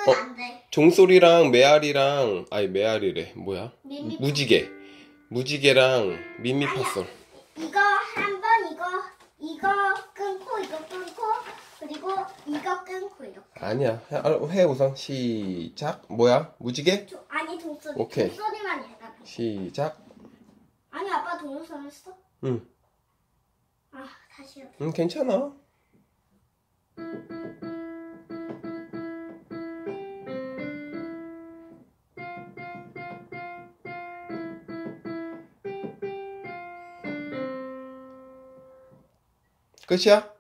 그건 안 돼. 종소리랑 메아리랑 아니 메아리래 뭐야? 미미 무지개랑 미미파솔. 이거 한 번 이거 끊고 이거 끊고 그리고 이거 끊고 이렇게. 아니야 해 우선 시작. 뭐야? 무지개? 아니 동소리. 오케이. 동소리만 해봐. 시작. 아니 아빠 동영상 했어? 응. 아 다시 해봐. 응 괜찮아. 끝이야?